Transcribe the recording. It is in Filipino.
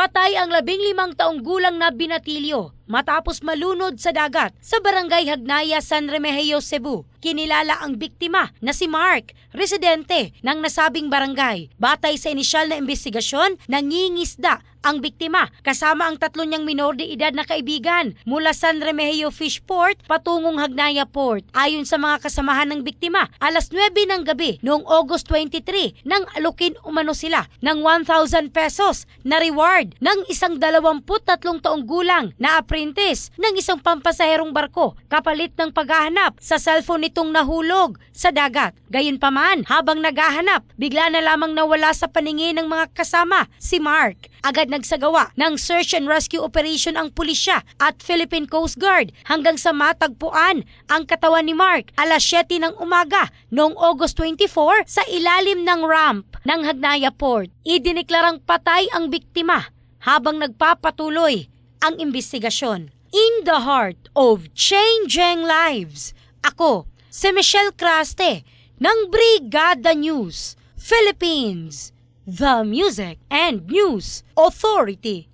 Patay ang 15 taong gulang na binatilyo matapos malunod sa dagat sa Barangay Hagnaya, San Remigio, Cebu. Kinilala ang biktima na si Mark, residente ng nasabing barangay. Batay sa inisyal na investigasyon, nangingisda ang biktima kasama ang 3 niyang minor de edad na kaibigan mula San Remigio Fish Port patungong Hagnaya Port. Ayon sa mga kasamahan ng biktima, alas 9 ng gabi noong August 23 nang alukin umano sila ng 1,000 pesos na reward ng isang 23 taong gulang na apprentice ng isang pampasaherong barko kapalit ng paghahanap sa cellphone nitong nahulog sa dagat. Gayunpaman, habang naghahanap, bigla na lamang nawala sa paningin ng mga kasama si Mark. Agad nagsagawa ng search and rescue operation ang pulisya at Philippine Coast Guard hanggang sa matagpuan ang katawan ni Mark alas 7 ng umaga noong August 24 sa ilalim ng ramp ng Hagnaya Port. Idineklarang patay ang biktima habang nagpapatuloy ang investigasyon. In the heart of changing lives, ako si Michelle Craste ng Brigada News Philippines, the Music and News Authority.